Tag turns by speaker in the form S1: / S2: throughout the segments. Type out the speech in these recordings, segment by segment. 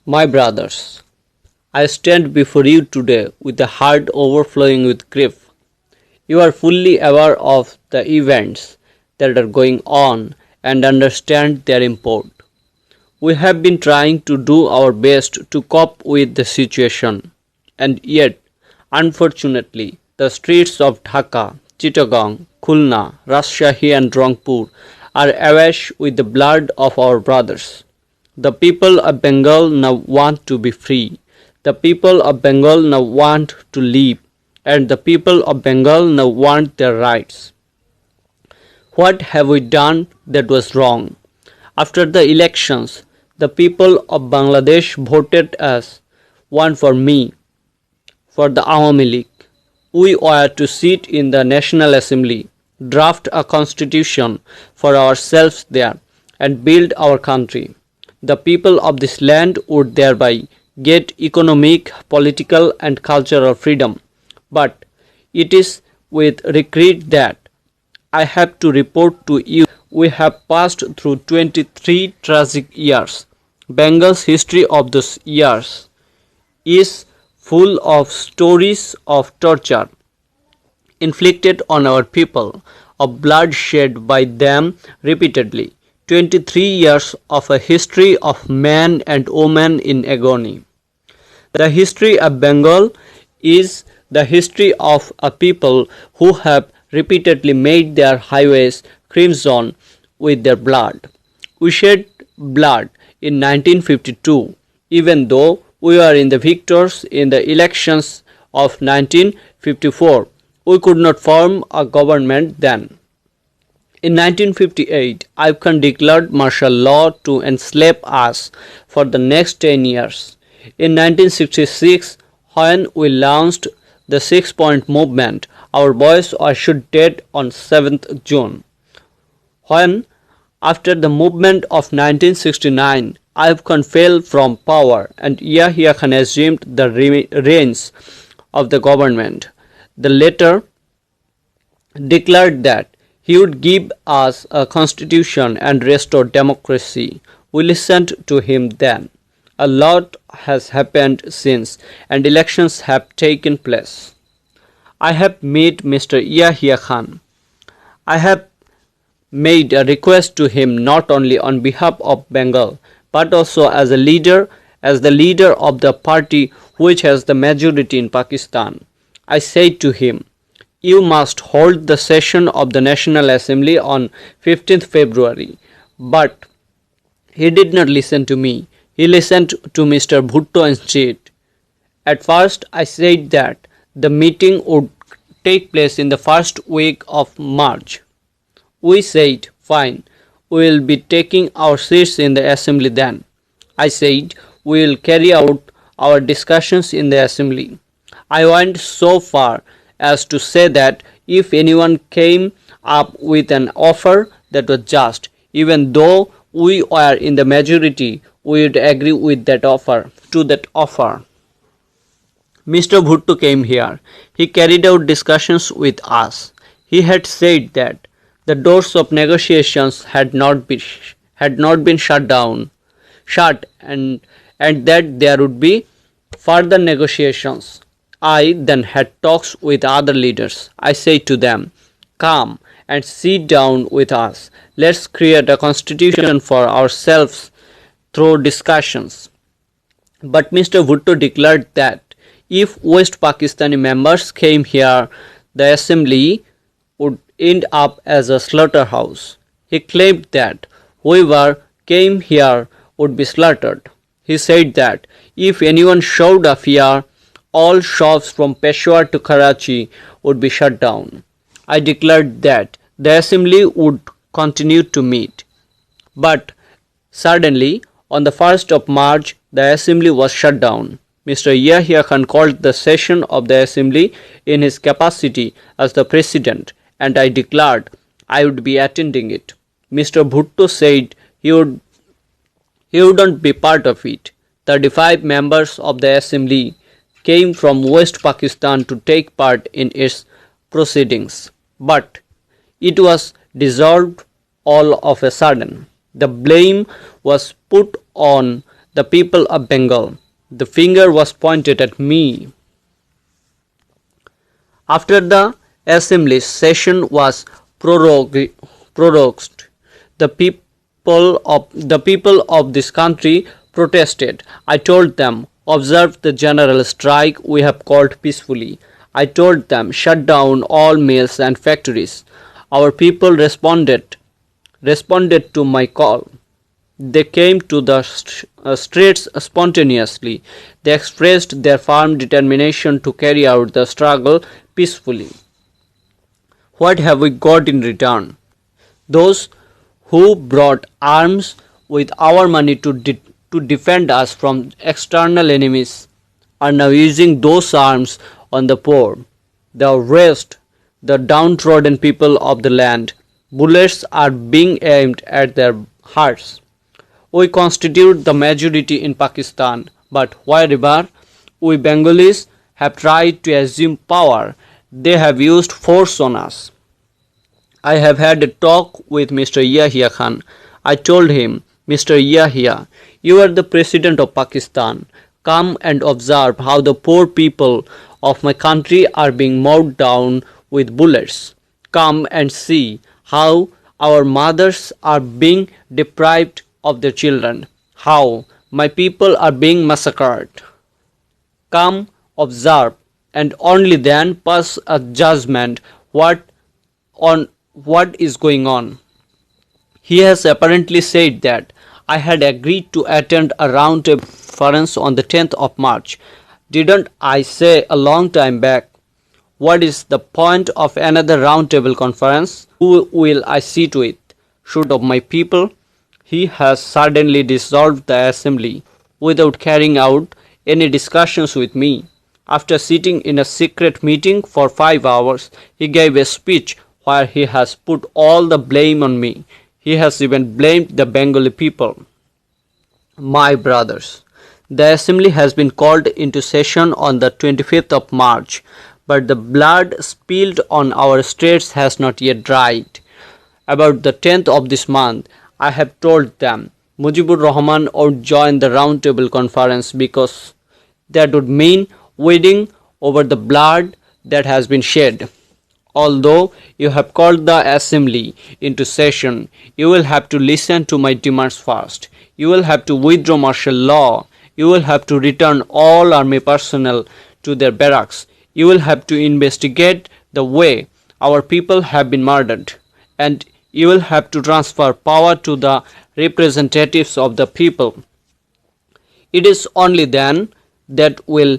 S1: My brothers, I stand before you today with a heart overflowing with grief. You are fully aware of the events that are going on and understand their import. We have been trying to do our best to cope with the situation, and yet, unfortunately, the streets of Dhaka, Chittagong, Khulna, Rajshahi, and Rangpur are awash with the blood of our brothers. The people of Bengal now want to be free. The people of Bengal now want to live, and the people of Bengal now want their rights. What have we done that was wrong? After the elections, the people of Bangladesh voted us, one for me, for the Awami League. We were to sit in the National Assembly, draft a constitution for ourselves there, and build our country. The people of this land would thereby get economic, political, and cultural freedom. But it is with regret that I have to report to you we have passed through 23 tragic years. Bengal's history of those years is full of stories of torture inflicted on our people, of blood shed by them repeatedly. 23 years of a history of man and woman in agony. The history of Bengal is the history of a people who have repeatedly made their highways crimson with their blood. We shed blood in 1952, even though we were in the victors in the elections of 1954. We could not form a government then. In 1958, Ayub Khan declared martial law to enslave us for the next 10 years. In 1966, when we launched the 6-point movement, our boys were shot dead on 7th June. When, after the movement of 1969, Ayub Khan fell from power and Yahya Khan assumed the reins of the government, the latter declared that he would give us a constitution and restore democracy. We listened to him then. A lot has happened since, and elections have taken place. I have met Mr. Yahya Khan. I have made a request to him not only on behalf of Bengal, but also as the leader of the party which has the majority in Pakistan. I said to him, you must hold the session of the National Assembly on 15th February. But he did not listen to me. He listened to Mr. Bhutto instead. At first, I said that the meeting would take place in the first week of March. We said, fine, we will be taking our seats in the assembly then. I said, we will carry out our discussions in the assembly. I went so far as to say that if anyone came up with an offer that was just, even though we were in the majority, we would agree with that offer, Mr. Bhutto came here. He carried out discussions with us. He had said that the doors of negotiations had not been shut, and that there would be further negotiations. I then had talks with other leaders. I said to them, come and sit down with us. Let's create a constitution for ourselves through discussions. But Mr. Bhutto declared that if West Pakistani members came here, the assembly would end up as a slaughterhouse. He claimed that whoever came here would be slaughtered. He said that if anyone showed up here, all shops from Peshawar to Karachi would be shut down. I declared that the assembly would continue to meet. But suddenly, on the 1st of March, the assembly was shut down. Mr. Yahya Khan called the session of the assembly in his capacity as the president, and I declared I would be attending it. Mr. Bhutto said he wouldn't be part of it. 35 members of the assembly came from West Pakistan to take part in its proceedings, but it was dissolved all of a sudden. The blame was put on the people of Bengal. The finger was pointed at me. After the assembly session was prorogued, the people of this country protested. I told them, observe the general strike we have called peacefully. I told them, shut down all mills and factories. Our people responded to my call. They came to the streets spontaneously. They expressed their firm determination to carry out the struggle peacefully. What have we got in return? Those who brought arms with our money to defend us from external enemies are now using those arms on the poor, the oppressed, the downtrodden people of the land. Bullets are being aimed at their hearts. We constitute the majority in Pakistan, but wherever we Bengalis have tried to assume power, they have used force on us. I have had a talk with Mr. Yahya Khan. I told him, Mr. Yahya, you are the President of Pakistan. Come and observe how the poor people of my country are being mowed down with bullets. Come and see how our mothers are being deprived of their children, how my people are being massacred. Come, observe, and only then pass a judgment on what is going on. He has apparently said that I had agreed to attend a round-table conference on the 10th of March. Didn't I say a long time back? What is the point of another round-table conference? Who will I sit with? Should of my people? He has suddenly dissolved the assembly without carrying out any discussions with me. After sitting in a secret meeting for 5 hours, he gave a speech where he has put all the blame on me. He has even blamed the Bengali people. My brothers, the assembly has been called into session on the 25th of March, but the blood spilled on our streets has not yet dried. About the 10th of this month, I have told them Mujibur Rahman would join the round-table conference because that would mean weeding over the blood that has been shed. Although you have called the assembly into session, you will have to listen to my demands first. You will have to withdraw martial law. You will have to return all army personnel to their barracks. You will have to investigate the way our people have been murdered. And you will have to transfer power to the representatives of the people. It is only then that I will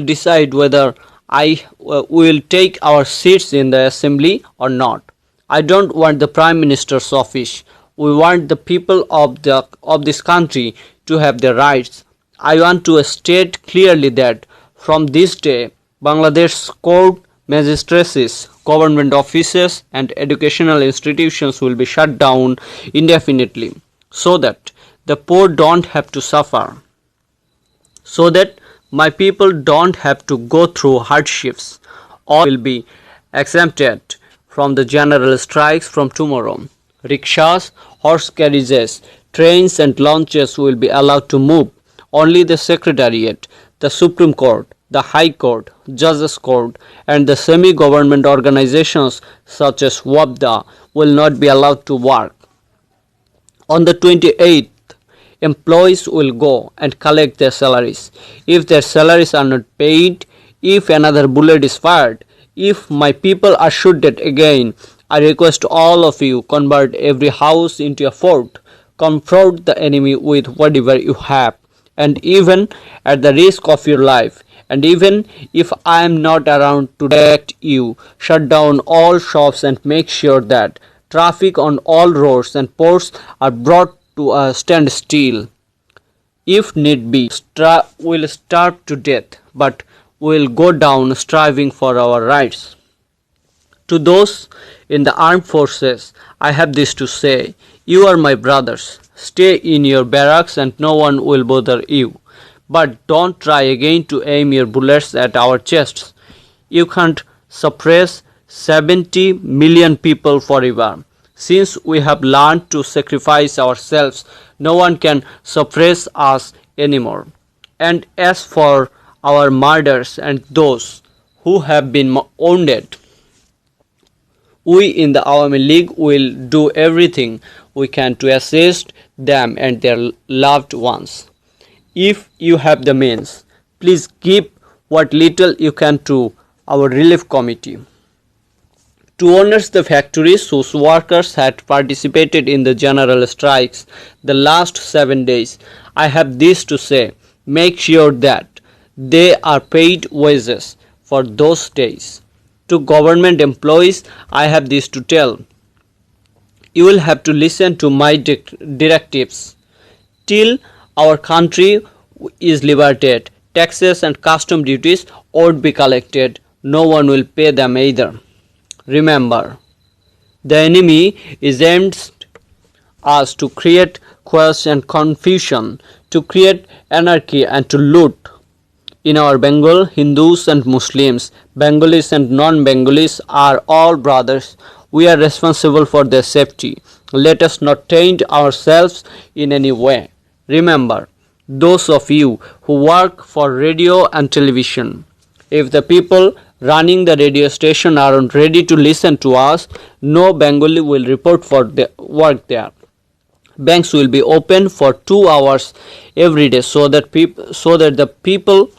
S1: decide whether we will take our seats in the assembly or not. I don't want the Prime Minister's office. We want the people of this country to have their rights. I want to state clearly that from this day, Bangladesh's court, magistracies, government offices and educational institutions will be shut down indefinitely so that the poor don't have to suffer, so that my people don't have to go through hardships. All will be exempted from the general strikes from tomorrow. Rickshaws, horse carriages, trains and launches will be allowed to move. Only the Secretariat, the Supreme Court, the High Court, Judges Court and the semi-government organizations such as WAPDA will not be allowed to work. On the 28th, employees will go and collect their salaries. If their salaries are not paid, if another bullet is fired, if my people are shot again, I request all of you convert every house into a fort, confront the enemy with whatever you have, and even at the risk of your life, and even if I am not around to protect you, shut down all shops and make sure that traffic on all roads and ports are brought to a standstill. If need be, we'll starve to death, but we'll go down striving for our rights. To those in the armed forces, I have this to say: you are my brothers. Stay in your barracks and no one will bother you. But don't try again to aim your bullets at our chests. You can't suppress 70 million people forever. Since we have learned to sacrifice ourselves, no one can suppress us anymore. And as for our murders and those who have been wounded, we in the Awami League will do everything we can to assist them and their loved ones. If you have the means, please give what little you can to our relief committee. To honor the factories whose workers had participated in the general strikes the last 7 days, I have this to say: make sure that they are paid wages for those days. To government employees, I have this to tell: you will have to listen to my directives. Till our country is liberated, taxes and custom duties won't be collected. No one will pay them either. Remember, the enemy is aimed us to create chaos and confusion, to create anarchy and to loot. In our Bengal, Hindus and Muslims, Bengalis and non-Bengalis are all brothers. We are responsible for their safety. Let us not taint ourselves in any way. Remember, those of you who work for radio and television, if the people running the radio station aren't ready to listen to us, no Bengali will report for the work there. Banks will be open for 2 hours every day so that the people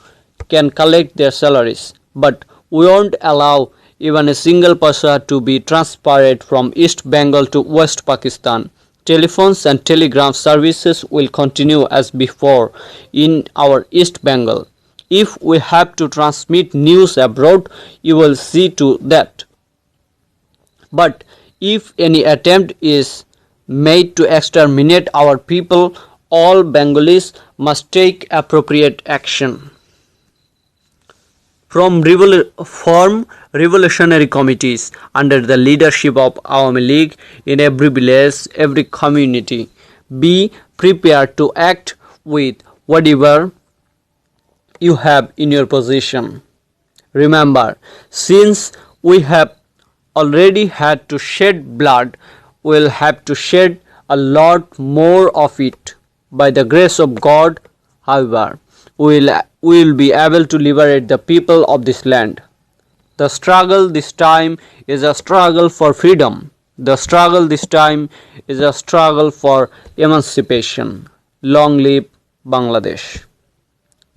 S1: can collect their salaries. But we won't allow even a single paisa to be transferred from East Bengal to West Pakistan. Telephones and telegram services will continue as before in our East Bengal. If we have to transmit news abroad, you will see to that. But if any attempt is made to exterminate our people, all Bengalis must take appropriate action. Form revolutionary committees under the leadership of Awami League in every village, every community. Be prepared to act with whatever you have in your possession. Remember, since we have already had to shed blood, we will have to shed a lot more of it. By the grace of God, however, we will be able to liberate the people of this land. The struggle this time is a struggle for freedom. The struggle this time is a struggle for emancipation. Long live Bangladesh.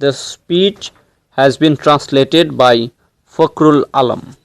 S1: The speech has been translated by Fakhrul Alam.